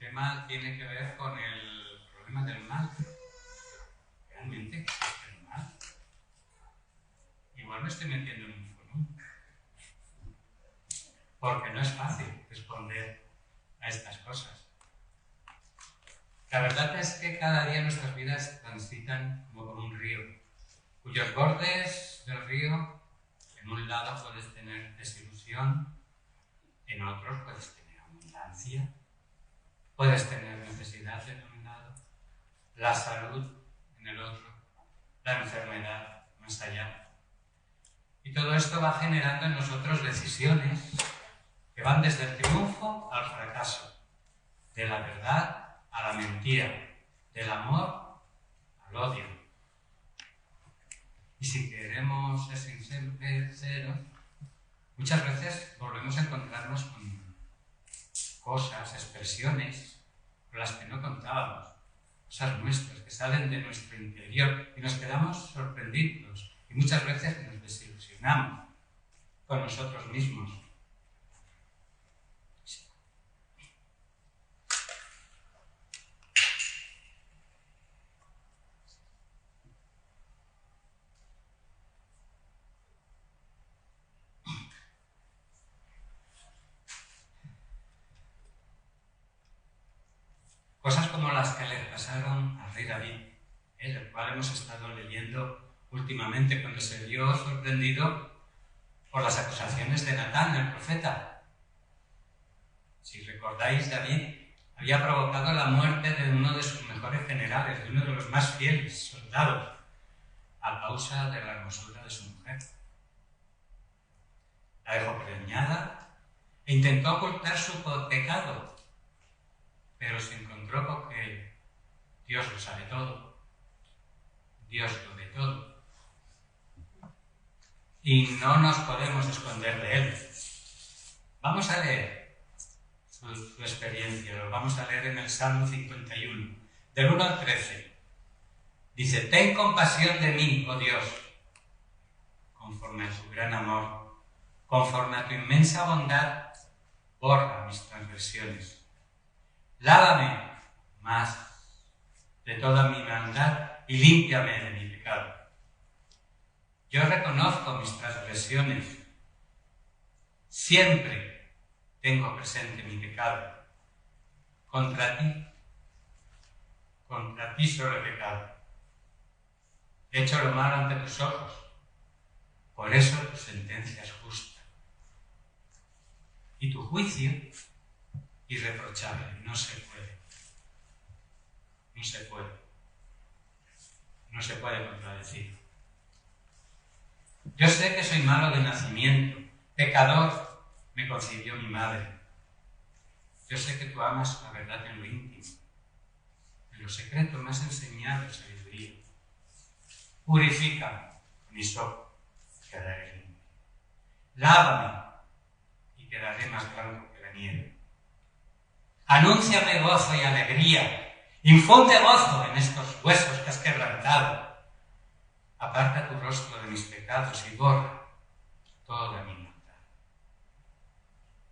tema tiene que ver con el problema del mal. ¿Realmente existe el mal? Igual me estoy metiendo en un furón. Porque no es fácil responder a estas cosas. La verdad es que cada día nuestras vidas transitan como por un río, cuyos bordes del río, en un lado puedes tener desilusión, en otros puedes tener abundancia, puedes tener necesidad en un lado, la salud en el otro, la enfermedad más allá. Y todo esto va generando en nosotros decisiones que van desde el triunfo al fracaso, de la verdad a la mentira, del amor al odio. Y si queremos ser sinceros, muchas veces volvemos a encontrarnos con cosas, expresiones con las que no contábamos, cosas nuestras que salen de nuestro interior y nos quedamos sorprendidos y muchas veces nos desilusionamos con nosotros mismos. Cosas como las que le pasaron al rey David, el cual hemos estado leyendo últimamente cuando se vio sorprendido por las acusaciones de Natán, el profeta. Si recordáis, David había provocado la muerte de uno de sus mejores generales, de uno de los más fieles soldados, a causa de la hermosura de su mujer. La dejó preñada e intentó ocultar su pecado, pero se encontró con que Dios lo sabe todo, Dios lo ve todo, y no nos podemos esconder de Él. Vamos a leer su experiencia, lo vamos a leer en el Salmo 51, del 1 al 13. Dice: ten compasión de mí, oh Dios, conforme a tu gran amor, conforme a tu inmensa bondad, borra mis transgresiones. Lávame más de toda mi maldad y límpiame de mi pecado. Yo reconozco mis transgresiones. Siempre tengo presente mi pecado. Contra ti solo he pecado. He hecho lo malo ante tus ojos. Por eso tu sentencia es justa. Y tu juicio irreprochable. No se puede. No se puede. No se puede contradecir. Yo sé que soy malo de nacimiento. Pecador me concibió mi madre. Yo sé que tú amas la verdad en lo íntimo. En lo secreto me has enseñado sabiduría. Purifica mis ojos, quedaré limpio. Lávame y quedaré más blanco que la nieve. Anúnciame gozo y alegría. Infunde gozo en estos huesos que has quebrantado. Aparta tu rostro de mis pecados y borra toda mi maldad.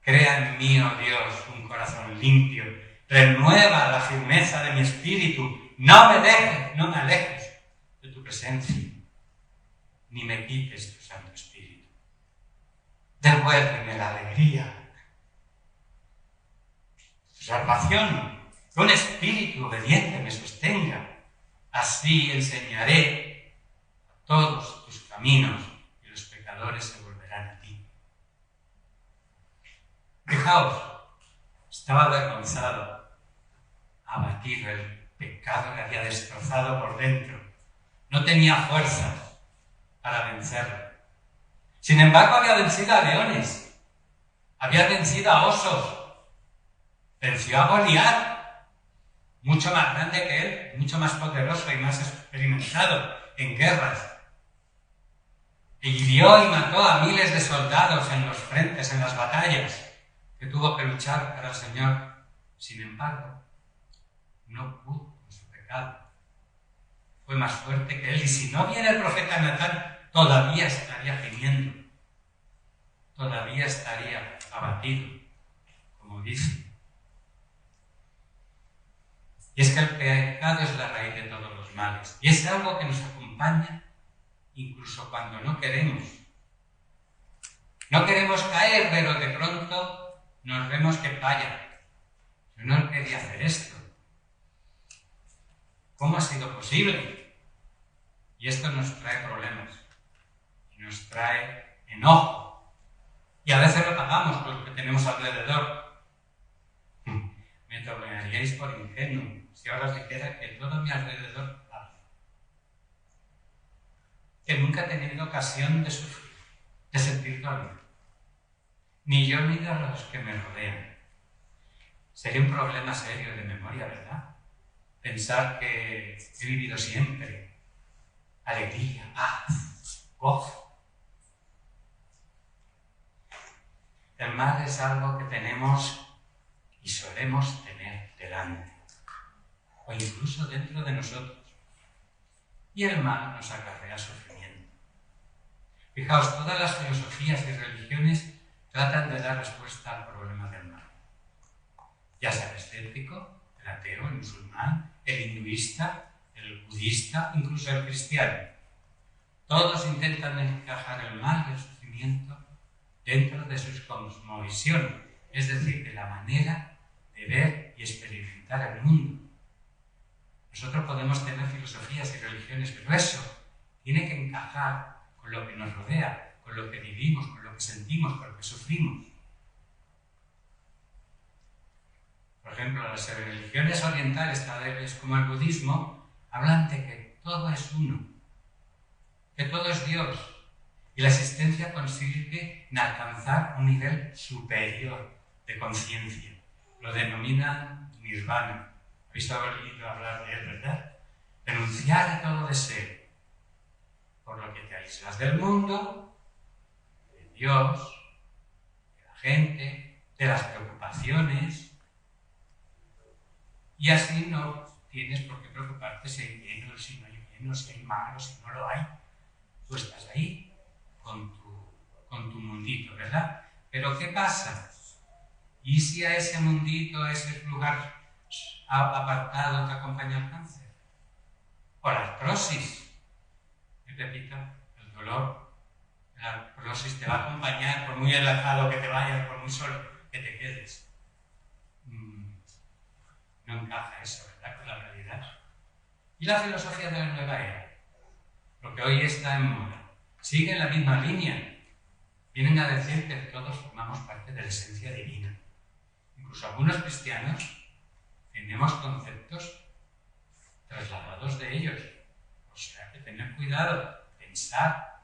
Crea en mí, oh Dios, un corazón limpio. Renueva la firmeza de mi espíritu. No me alejes de tu presencia, ni me quites tu Santo Espíritu. Devuélveme la alegría, salvación, que un espíritu obediente me sostenga. Así enseñaré a todos tus caminos y los pecadores se volverán a ti. Fijaos, estaba avergonzado, abatido, el pecado le había destrozado por dentro. No tenía fuerzas para vencerlo. Sin embargo, había vencido a leones, había vencido a osos, venció a Goliat, mucho más grande que él, mucho más poderoso y más experimentado en guerras. E hirió y mató a miles de soldados en los frentes, en las batallas, que tuvo que luchar para el Señor. Sin embargo, no pudo con su pecado. Fue más fuerte que él, y si no viene el profeta Natán, todavía estaría gimiendo, todavía estaría abatido, como dice. Y es que el pecado es la raíz de todos los males. Y es algo que nos acompaña incluso cuando no queremos. No queremos caer, pero de pronto nos vemos que falla. Yo no quería hacer esto. ¿Cómo ha sido posible? Y esto nos trae problemas. Y nos trae enojo. Y a veces lo pagamos con lo que tenemos alrededor. Me tornaríais por ingenuo si ahora os dijera que todo a mi alrededor habla. Que nunca he tenido ocasión de sufrir, de sentir dolor. Ni yo ni de los que me rodean. Sería un problema serio de memoria, ¿verdad? Pensar que he vivido siempre alegría, paz, gozo. El mal es algo que tenemos y solemos tener delante, o incluso dentro de nosotros. Y el mal nos acarrea sufrimiento. Fijaos, todas las filosofías y religiones tratan de dar respuesta al problema del mal. Ya sea el escéptico, el ateo, el musulmán, el hinduista, el budista, incluso el cristiano. Todos intentan encajar el mal y el sufrimiento dentro de su cosmovisión, es decir, de la manera de ver y experimentar el mundo. Nosotros podemos tener filosofías y religiones, pero eso tiene que encajar con lo que nos rodea, con lo que vivimos, con lo que sentimos, con lo que sufrimos. Por ejemplo, las religiones orientales, tales como el budismo, hablan de que todo es uno, que todo es Dios, y la existencia consiste en alcanzar un nivel superior de conciencia. Lo denominan nirvana. Habéis oído hablar de él, ¿verdad? Renunciar a todo deseo, por lo que te aíslas del mundo, de Dios, de la gente, de las preocupaciones, y así no tienes por qué preocuparte si hay bien o si no hay bien, o si hay mal o si no lo hay. Tú estás ahí con tu mundito, ¿verdad? Pero ¿qué pasa? ¿Y si a ese mundito, a ese lugar apartado te acompaña el cáncer? O la artrosis. Y repito, el dolor, la artrosis te va a acompañar por muy alejado que te vayas, por muy solo que te quedes. No encaja eso, ¿verdad?, con la realidad. ¿Y la filosofía de la nueva era? Lo que hoy está en moda. Sigue en la misma línea. Vienen a decir que todos formamos parte de la esencia divina. Incluso algunos cristianos tenemos conceptos trasladados de ellos. O sea, que tener cuidado, pensar.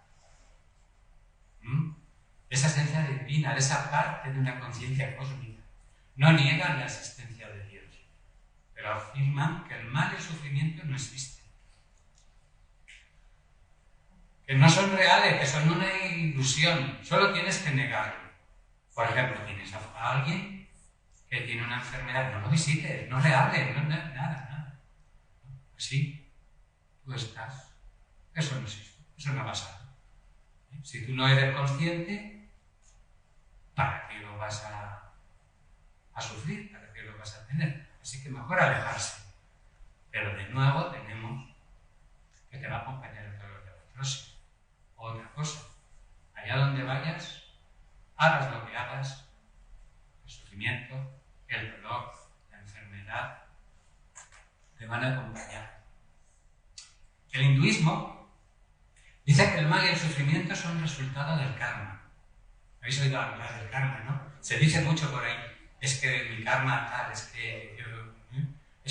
De esa esencia divina, de esa parte de una conciencia cósmica. No niegan la existencia de Dios, pero afirman que el mal y el sufrimiento no existen. Que no son reales, que son una ilusión. Solo tienes que negarlo. Por ejemplo, tienes a alguien que tiene una enfermedad, no lo visites, no le hables, nada. Así, tú estás. Eso no existe, eso no ha pasado. Si tú no eres consciente, ¿para qué lo vas a sufrir? ¿Para qué lo vas a tener? Así que mejor alejarse. Pero de nuevo tenemos que te va a acompañar el dolor de la artrosis. Otra cosa, allá donde vayas, hagas lo que hagas, el sufrimiento, el dolor, la enfermedad, te van a acompañar. El hinduismo dice que el mal y el sufrimiento son resultado del karma. Habéis oído hablar del karma, ¿no? Se dice mucho por ahí, es que mi karma tal, es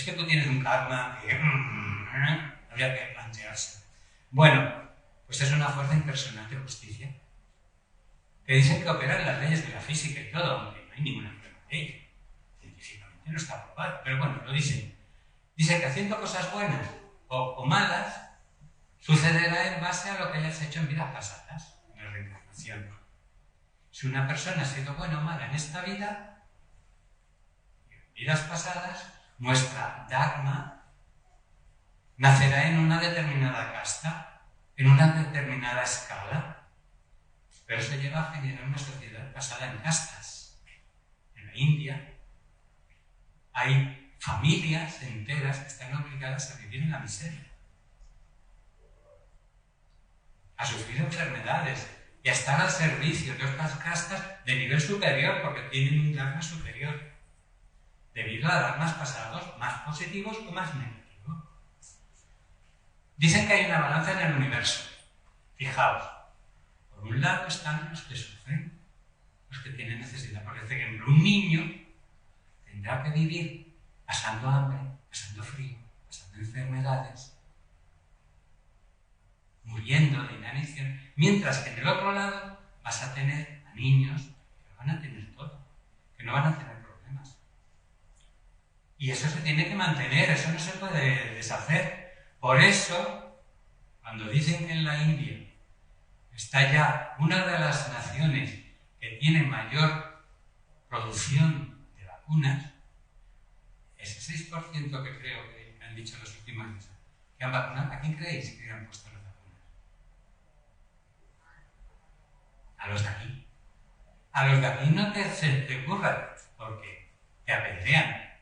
que tú tienes un karma que habría que plantearse. Bueno, pues es una fuerza impersonal de justicia que dicen que operan las leyes de la física y todo, aunque no hay ninguna prueba de ello. Científicamente no está probado, pero bueno, lo dicen. Dicen que haciendo cosas buenas o malas sucederá en base a lo que hayas hecho en vidas pasadas, en la reencarnación. Si una persona ha sido buena o mala en esta vida, en vidas pasadas, nuestra dharma nacerá en una determinada casta, en una determinada escala, pero eso lleva a generar una sociedad basada en castas. En la India hay familias enteras que están obligadas a vivir en la miseria, a sufrir enfermedades y a estar al servicio de otras castas de nivel superior porque tienen un dharma superior, debido a dharmas pasados más positivos o más negativos. Dicen que hay una balanza en el universo. Fijaos, por un lado están los que sufren, los que tienen necesidad. Por ejemplo, un niño tendrá que vivir pasando hambre, pasando frío, pasando enfermedades, muriendo de inanición, mientras que en el otro lado vas a tener a niños que lo van a tener todo, que no van a tener problemas. Y eso se tiene que mantener, eso no se puede deshacer. Por eso, cuando dicen que en la India está ya una de las naciones que tiene mayor producción de vacunas, ese 6% que creo que han dicho los últimos días, que han vacunado, ¿a quién creéis que han puesto las vacunas? A los de aquí. A los de aquí no se te ocurra, porque te apedrean.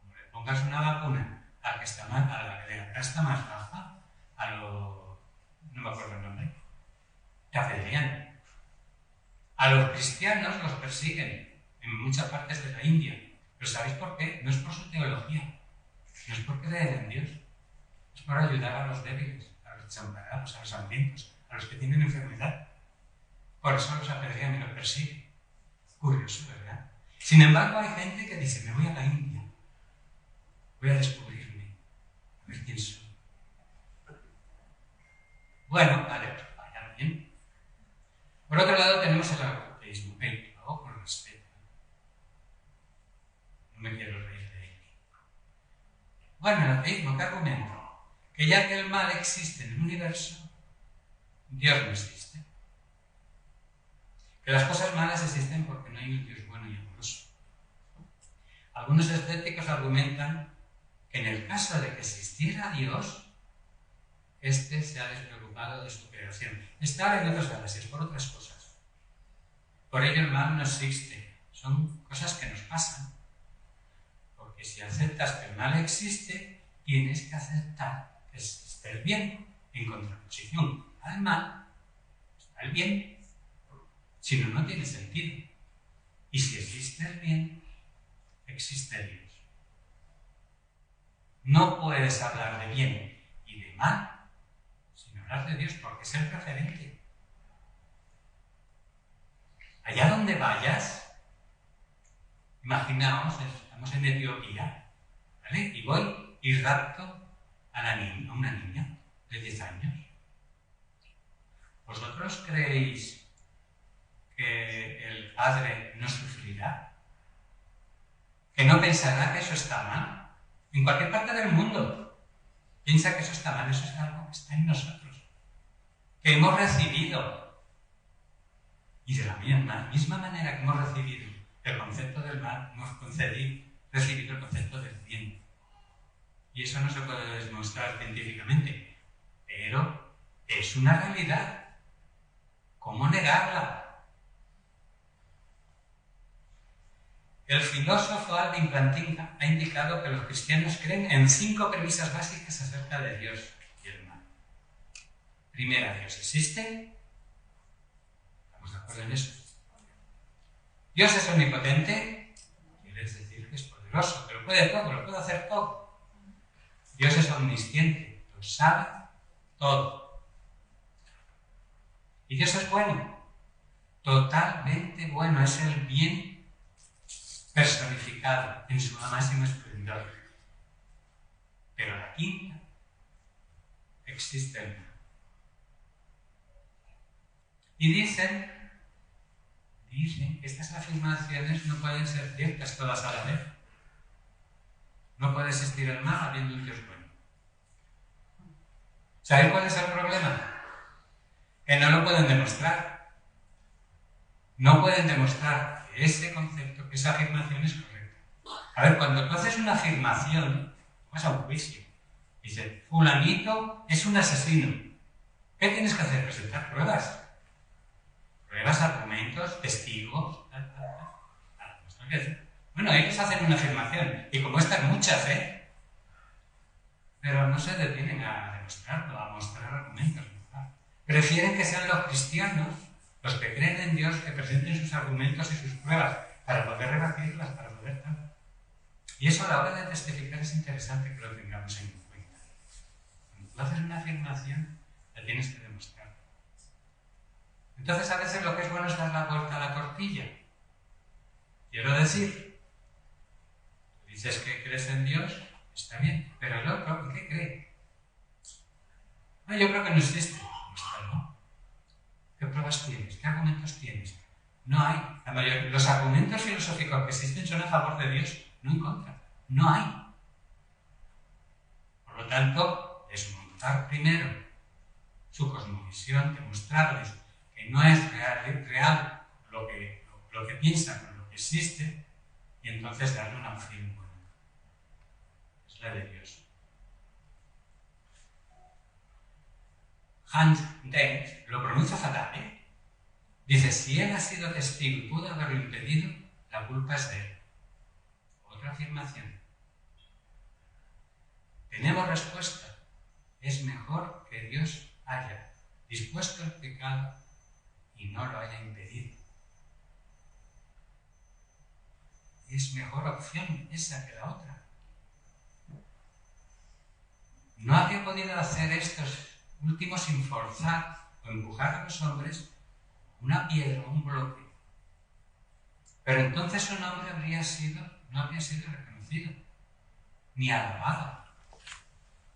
Como le pongas una vacuna a la que está más, a la de la casta más baja, no me acuerdo el nombre, te apedrean. A los cristianos los persiguen en muchas partes de la India. ¿Pero sabéis por qué? No es por su teología, no es por creer en Dios, es por ayudar a los débiles, a los desamparados, a los hambrientos, a los que tienen enfermedad. Por eso los apedrean y los persiguen. Curioso, ¿verdad? Sin embargo, hay gente que dice, me voy a la India, voy a descubrirme, a ver quién soy. Bueno, vale, vaya bien. Por otro lado tenemos el ateísmo, lo hago con respeto. No me quiero reír de él. Bueno, el ateísmo, ¿qué argumento? Que ya que el mal existe en el universo, Dios no existe. Que las cosas malas existen porque no hay un Dios bueno y amoroso. Algunos escépticos argumentan que en el caso de que existiera Dios, este se ha despreocupado de su creación. Está en otras galaxias, por otras cosas. Por ello el mal no existe. Son cosas que nos pasan. Porque si aceptas que el mal existe, tienes que aceptar que existe el bien. En contraposición al mal, está el bien. Si no, no tiene sentido. Y si existe el bien, existe Dios. No puedes hablar de bien y de mal sin hablar de Dios, porque es el referente. Allá donde vayas, imaginaos, estamos en Etiopía, ¿vale? Y voy y rapto a una niña de 10 años. ¿Vosotros creéis que el padre no sufrirá? ¿Que no pensará que eso está mal? En cualquier parte del mundo piensa que eso está mal, eso es algo que está en nosotros, que hemos recibido. Y de la misma manera que hemos recibido el concepto del mal, hemos recibido el concepto del bien. Y eso no se puede demostrar científicamente, pero es una realidad. ¿Cómo negarla? El filósofo Alvin Plantinga ha indicado que los cristianos creen en 5 premisas básicas acerca de Dios y el mal. Primera, ¿Dios existe? ¿Estamos de acuerdo en eso? ¿Dios es omnipotente? Quiere decir que es poderoso, que lo puede todo, lo puede hacer todo. Dios es omnisciente, lo sabe todo. ¿Y Dios es bueno? Totalmente bueno, es el bien personificado en su máximo esplendor. Pero la quinta, existe el mal. Y dicen que estas afirmaciones no pueden ser ciertas todas a la vez. No puede existir el mal habiendo un Dios bueno. ¿Sabéis cuál es el problema? Que no lo pueden demostrar. No pueden demostrar que ese concepto, que esa afirmación es correcta. A ver, cuando tú haces una afirmación, vas a un juicio. Dice, fulanito es un asesino. ¿Qué tienes que hacer? Presentar pruebas. Pruebas, argumentos, testigos, tal. Bueno, ellos hacen una afirmación, y como estas muchas, pero no se detienen a demostrarlo, a mostrar argumentos. ¿Verdad? Prefieren que sean los cristianos, los que creen en Dios, que presenten sus argumentos y sus pruebas para poder rebatirlas, para poder tal. Y eso a la hora de testificar es interesante que lo tengamos en cuenta. Cuando tú haces una afirmación, la tienes que demostrar. Entonces, a veces lo que es bueno es dar la vuelta a la tortilla. Quiero decir, tú dices que crees en Dios, está bien, pero el otro, ¿qué cree? No, yo creo que no existe. ¿No? ¿Qué pruebas tienes? ¿Qué argumentos tienes? No hay. Los argumentos filosóficos que existen son a favor de Dios, no en contra. No hay. Por lo tanto, desmontar primero su cosmovisión, demostrarles que no es real lo que piensan con lo que existe, y entonces darle una opción buena. Es la de Dios. Hans Denk lo pronuncia fatal, Dice, si él ha sido testigo y pudo haberlo impedido, la culpa es de él. Otra afirmación. Tenemos respuesta. Es mejor que Dios haya dispuesto el pecado y no lo haya impedido. Es mejor opción esa que la otra. No habría podido hacer estos últimos sin forzar o empujar a los hombres una piedra o un bloque. Pero entonces su nombre no habría sido reconocido, ni alabado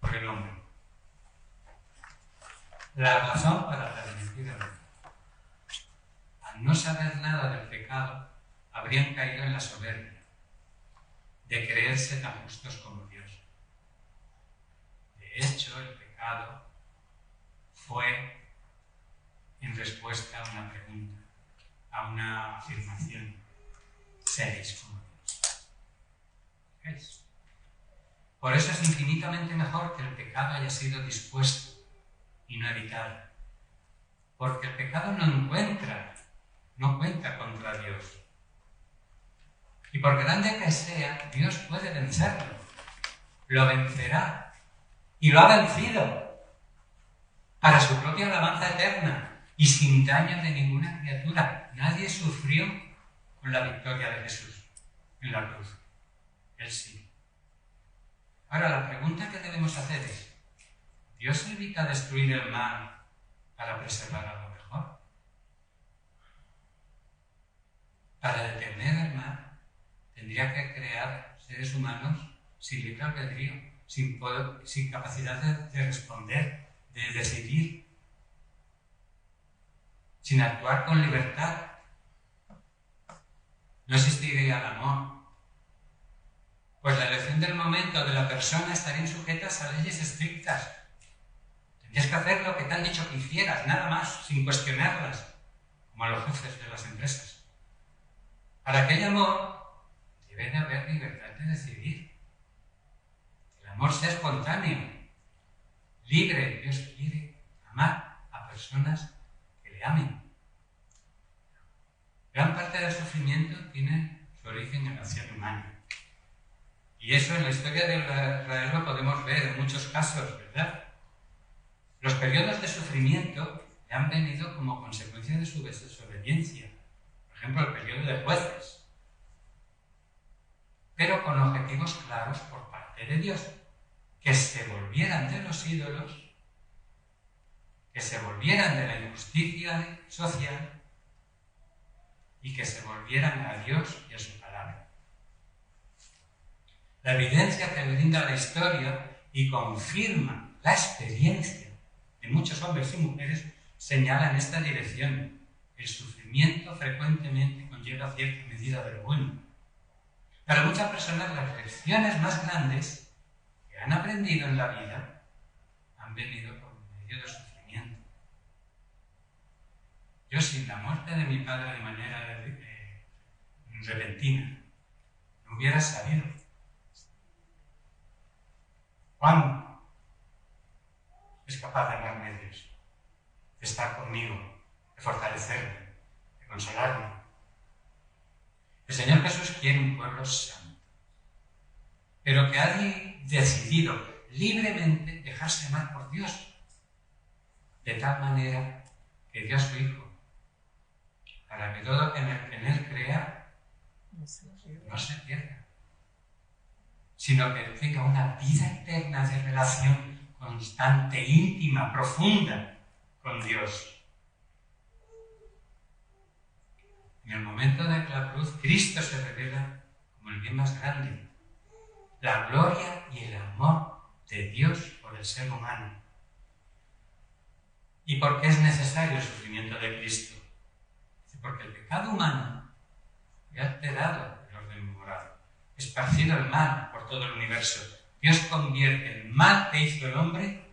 por el hombre. La razón para permitir el hombre. Al no saber nada del pecado, habrían caído en la soberbia de creerse tan justos como Dios. De hecho, el pecado fue en respuesta a una pregunta, a una afirmación. Seréis como Dios. ¿Veis? Por eso es infinitamente mejor que el pecado haya sido dispuesto y no evitado. Porque el pecado no cuenta contra Dios. Y por grande que sea, Dios puede vencerlo. Lo vencerá. Y lo ha vencido. Para su propia alabanza eterna. Y sin daño de ninguna criatura. Nadie sufrió con la victoria de Jesús en la cruz. Él sí. Ahora, la pregunta que debemos hacer es, ¿Dios evita destruir el mal para preservar a lo mejor? Para detener el mal, tendría que crear seres humanos sin libre albedrío, sin capacidad de responder, de decidir, sin actuar con libertad. No existiría el amor. Pues la elección del momento de la persona estarían sujetas a leyes estrictas. Tendrías que hacer lo que te han dicho que hicieras, nada más, sin cuestionarlas, como a los jefes de las empresas. Para que haya amor, debe de haber libertad de decidir. Que el amor sea espontáneo, libre. Dios quiere amar a personas que le amen. Gran parte del sufrimiento tiene su origen en la acción humana. Y eso en la historia de Israel lo podemos ver en muchos casos, ¿verdad? Los periodos de sufrimiento le han venido como consecuencia de su desobediencia. Por ejemplo, el periodo de jueces. Pero con objetivos claros por parte de Dios. Que se volvieran de los ídolos, que se volvieran de la injusticia social y que se volvieran a Dios y a su palabra. La evidencia que brinda la historia y confirma la experiencia de muchos hombres y mujeres señala en esta dirección. El sufrimiento frecuentemente conlleva cierta medida de lo bueno. Para muchas personas las lecciones más grandes que han aprendido en la vida han venido por medio del sufrimiento. Yo sin la muerte de mi padre de manera repentina no hubiera sabido. Juan es capaz de darme Dios, de estar conmigo, de fortalecerme, de consolarme. El Señor Jesús quiere un pueblo santo, pero que ha decidido libremente dejarse amar por Dios, de tal manera que dio a su Hijo, para que todo en él crea no se pierda, sino que tenga una vida eterna de relación constante, íntima, profunda con Dios. En el momento de la cruz, Cristo se revela como el bien más grande, la gloria y el amor de Dios por el ser humano. ¿Y por qué es necesario el sufrimiento de Cristo? Porque el pecado humano ha alterado el orden moral, esparcido el mal por todo el universo. Dios convierte el mal que hizo el hombre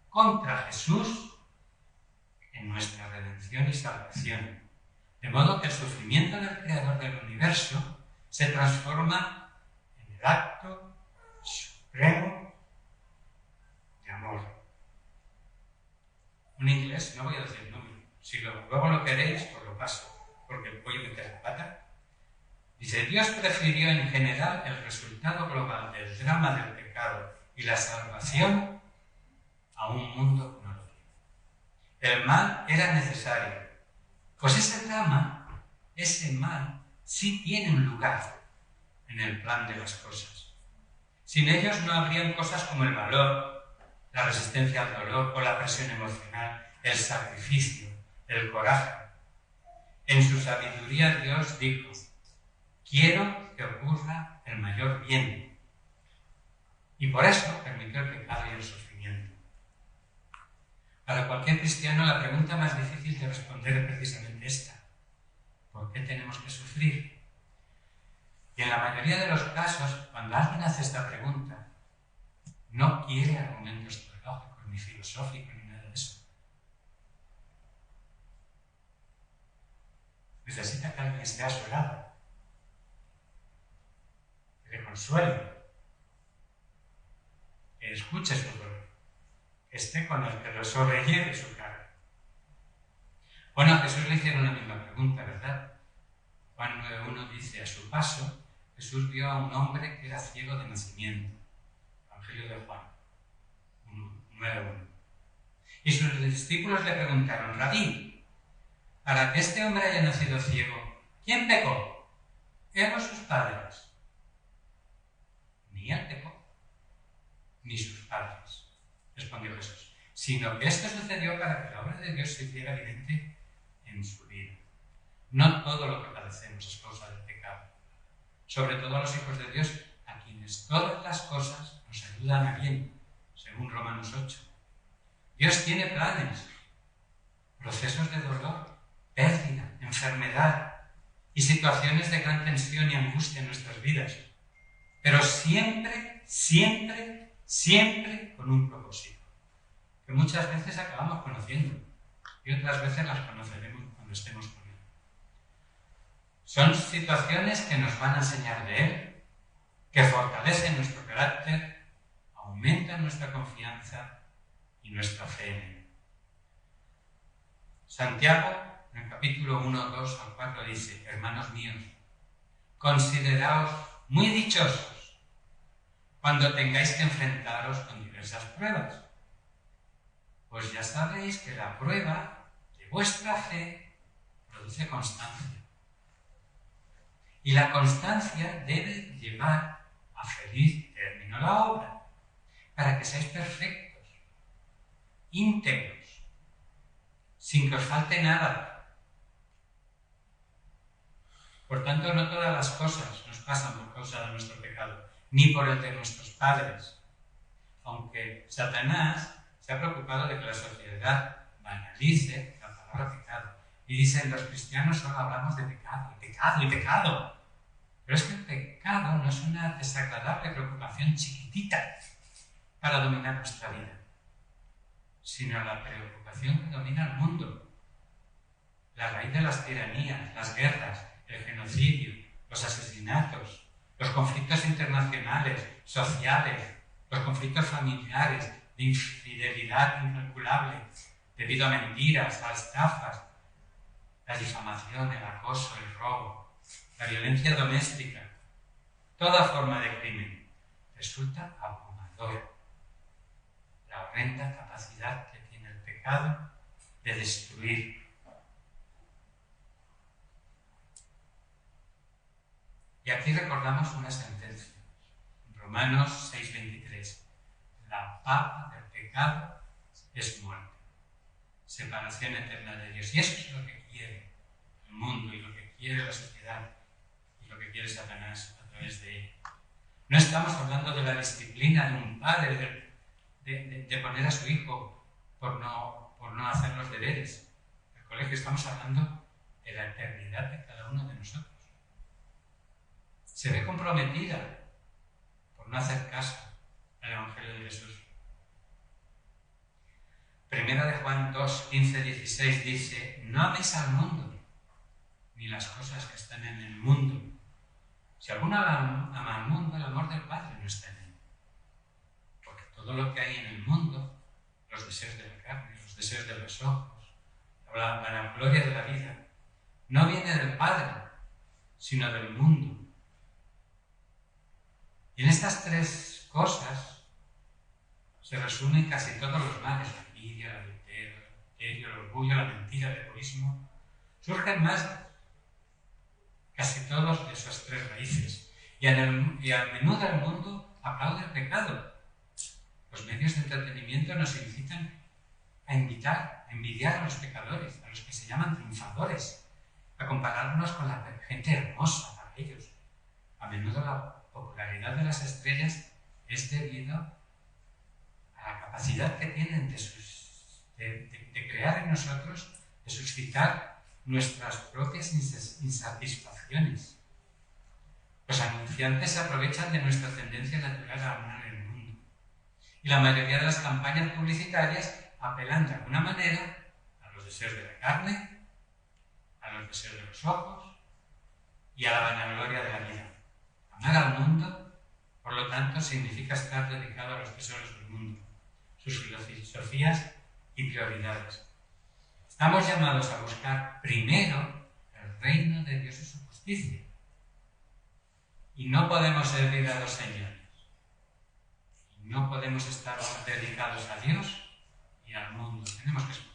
contra Jesús en nuestra redención y salvación. De modo que el sufrimiento del Creador del universo se transforma en el acto supremo de amor. Un inglés, no voy a decir nombre, si luego lo queréis, os lo paso, porque voy a meter la pata. Dice, Dios prefirió en general el resultado global del drama del pecado y la salvación a un mundo que no lo tiene. El mal era necesario. Pues ese drama, ese mal, sí tiene un lugar en el plan de las cosas. Sin ellos no habrían cosas como el valor, la resistencia al dolor o la presión emocional, el sacrificio, el coraje. En su sabiduría Dios dijo, quiero que ocurra el mayor bien. Y por eso permitió el pecado y el sufrimiento. Para cualquier cristiano la pregunta más difícil de responder es precisamente esta. ¿Por qué tenemos que sufrir? Y en la mayoría de los casos, cuando alguien hace esta pregunta, no quiere argumentos teológicos, ni filosóficos, ni nada de eso. Necesita que alguien esté a su lado, que le consuele, que escuche su dolor, que esté con él, que lo sobrelleve su cara. Bueno, a Jesús le hicieron la misma pregunta, ¿verdad? Juan 9:1 dice, a su paso, Jesús vio a un hombre que era ciego de nacimiento. Evangelio de Juan 9:1. Y sus discípulos le preguntaron, Rabí, para que este hombre haya nacido ciego, ¿quién pecó? ¿Él o sus padres? Ni él pecó, ni sus padres, respondió Jesús, sino que esto sucedió para que la obra de Dios se hiciera evidente en su vida. No todo lo que padecemos es causa del pecado. Sobre todo a los hijos de Dios, a quienes todas las cosas nos ayudan a bien, según Romanos 8. Dios tiene planes, procesos de dolor, pérdida, enfermedad y situaciones de gran tensión y angustia en nuestras vidas. Pero siempre, siempre, siempre con un propósito, que muchas veces acabamos conociendo y otras veces las conoceremos cuando estemos con Él. Son situaciones que nos van a enseñar de Él, que fortalecen nuestro carácter, aumentan nuestra confianza y nuestra fe en Él. Santiago, en el capítulo 1, 2 al 4, dice, hermanos míos, consideraos muy dichosos cuando tengáis que enfrentaros con diversas pruebas, pues ya sabéis que la prueba de vuestra fe produce constancia. Y la constancia debe llevar a feliz término la obra, para que seáis perfectos, íntegros, sin que os falte nada. Por tanto, no todas las cosas nos pasan por causa de nuestro pecado, ni por el de nuestros padres, aunque Satanás se ha preocupado de que la sociedad banalice la palabra pecado. Y dicen, los cristianos solo hablamos de pecado, y pecado, y pecado. Pero es que el pecado no es una desagradable preocupación chiquitita para dominar nuestra vida, sino la preocupación que domina el mundo. La raíz de las tiranías, las guerras, el genocidio, los asesinatos, los conflictos internacionales, sociales, los conflictos familiares, de infidelidad incalculable, debido a mentiras, a estafas, la difamación, el acoso, el robo, la violencia doméstica, toda forma de crimen, resulta abrumador la horrenda capacidad que tiene el pecado de destruir. Y aquí recordamos una sentencia, Romanos 6:23. La paga del pecado es muerte, separación eterna de Dios. Y eso es lo que quiere el mundo y lo que quiere la sociedad y lo que quiere Satanás a través de ella. No estamos hablando de la disciplina de un padre, de poner a su hijo por no hacer los deberes del colegio. Estamos hablando de la eternidad de cada uno de nosotros. Se ve comprometida por no hacer caso al Evangelio de Jesús. Primera de Juan 2, 15, 16 dice: no améis al mundo, ni las cosas que están en el mundo. Si alguno ama al mundo, el amor del Padre no está en él. Porque todo lo que hay en el mundo, los deseos de la carne, los deseos de los ojos, la gloria de la vida, no viene del Padre, sino del mundo. Y en estas tres cosas se resumen casi todos los males: la envidia, el adulterio, el orgullo, la mentira, el egoísmo. Surgen más casi todos de esas tres raíces. Y a menudo el mundo aplaude el pecado. Los medios de entretenimiento nos incitan a envidiar a los pecadores, a los que se llaman triunfadores, a compararnos con la gente hermosa para ellos. A menudo la popularidad de las estrellas es debido a la capacidad que tienen de crear en nosotros, de suscitar nuestras propias insatisfacciones. Los anunciantes se aprovechan de nuestra tendencia natural a amar el mundo. Y la mayoría de las campañas publicitarias apelan de alguna manera a los deseos de la carne, a los deseos de los ojos y a la vanagloria de la vida. Amar al mundo, por lo tanto, significa estar dedicado a los tesoros del mundo, sus filosofías y prioridades. Estamos llamados a buscar primero el reino de Dios y su justicia. Y no podemos servir a dos señores. Y no podemos estar dedicados a Dios y al mundo. Tenemos que escoger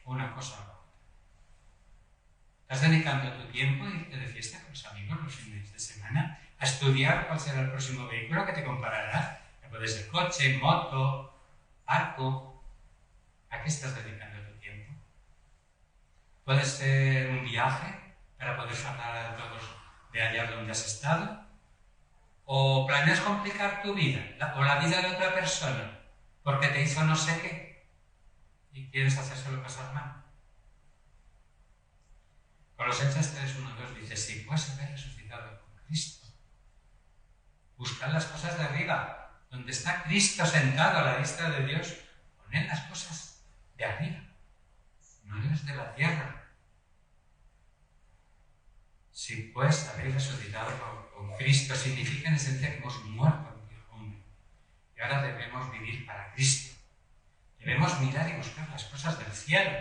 una cosa o la otra. ¿Estás dedicando tu tiempo a irte de fiesta con los amigos los fines de semana? ¿A estudiar cuál será el próximo vehículo que te comprarás? Puede ser coche, moto, barco. ¿A qué estás dedicando tu tiempo? Puede ser un viaje para poder hablar a todos de allá donde has estado. ¿O planeas complicar tu vida o la vida de otra persona porque te hizo no sé qué y quieres hacérselo pasar mal? Colosenses 3:1-2 dice: si pues habéis resucitado con Cristo, buscad las cosas de arriba, donde está Cristo sentado a la diestra de Dios. Poned las cosas de arriba, no las de la tierra. Si pues habéis resucitado con Cristo, significa en esencia que hemos muerto al viejo hombre. Y ahora debemos vivir para Cristo. Debemos mirar y buscar las cosas del cielo.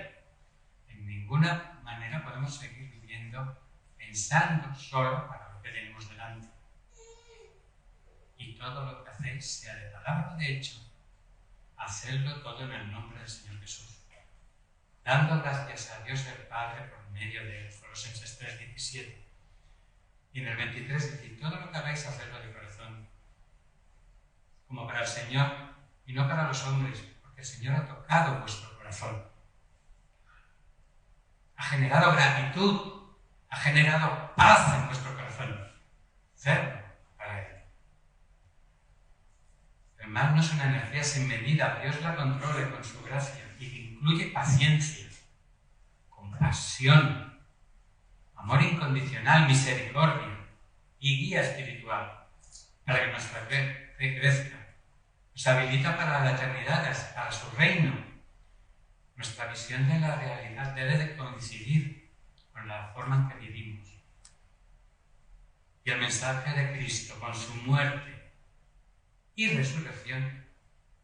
En ninguna manera podemos seguir viviendo pensando solo para lo que tenemos delante. Y todo lo que hacéis, sea de palabra o de hecho, hacedlo todo en el nombre del Señor Jesús, dando gracias a Dios el Padre por medio de Colosenses 3:17. Y en el 23 dice: todo lo que hagáis, hacedlo de corazón, como para el Señor y no para los hombres, porque el Señor ha tocado vuestro corazón. Ha generado gratitud, ha generado paz en vuestro corazón. Hacerlo para Él. El mal no es una energía sin medida. Dios la controle con su gracia y que incluye paciencia, compasión, amor incondicional, misericordia y guía espiritual para que nuestra fe crezca. Nos habilita para la eternidad, para su reino. Nuestra visión de la realidad debe de coincidir con la forma en que vivimos. Y el mensaje de Cristo, con su muerte y resurrección,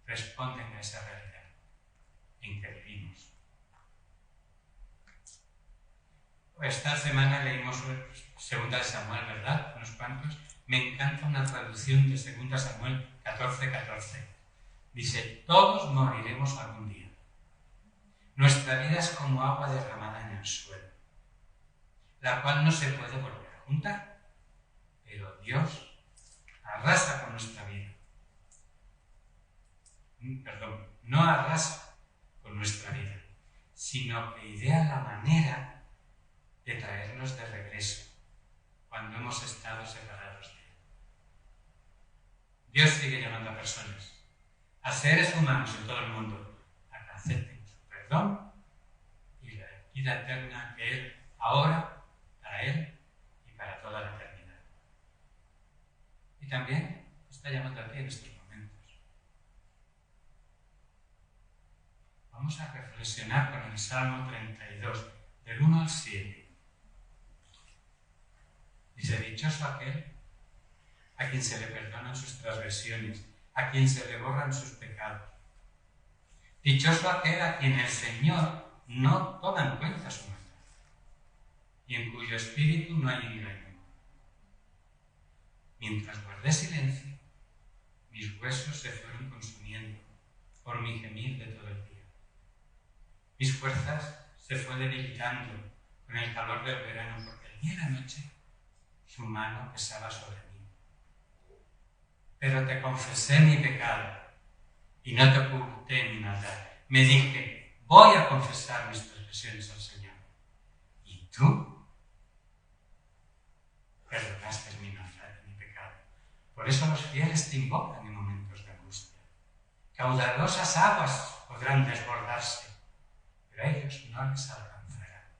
responden a esa realidad en que vivimos. Esta semana leímos 2 de Samuel, ¿verdad? Unos cuantos. Me encanta una traducción de 2 Samuel 14:14. Dice, todos moriremos algún día. Nuestra vida es como agua derramada en el suelo, la cual no se puede volver a juntar, pero Dios arrasa con nuestra vida. No arrasa con nuestra vida, sino que idea la manera de traernos de regreso cuando hemos estado separados de Él. Dios sigue llamando a personas, a seres humanos en todo el mundo, a que acepten su perdón y la vida eterna que Él ahora, para Él y para toda la eternidad. Y también está llamando a ti en estos momentos. Vamos a reflexionar con el Salmo 32, del 1 al 7. Dice, dichoso aquel a quien se le perdonan sus transgresiones, a quien se le borran sus pecados. Dichoso aquel a quien el Señor no toma en cuenta su maldad y en cuyo espíritu no hay engaño. Mientras guardé silencio, mis huesos se fueron consumiendo por mi gemir de todo el día. Mis fuerzas se fue debilitando con el calor del verano, porque el día y la noche su mano pesaba sobre mí. Pero te confesé mi pecado y no te oculté mi maldad. Me dije, voy a confesar mis transgresiones al Señor. ¿Y tú? Perdonaste mi maldad y mi pecado. Por eso los fieles te invocan en momentos de angustia. Caudalosas aguas podrán desbordarse, pero a ellos no les alcanzará.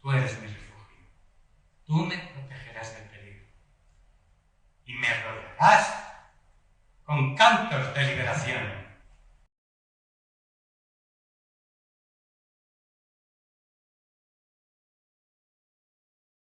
Tú eres mi refugio. Tú me protegerás del peligro y me rodearás con cantos de liberación.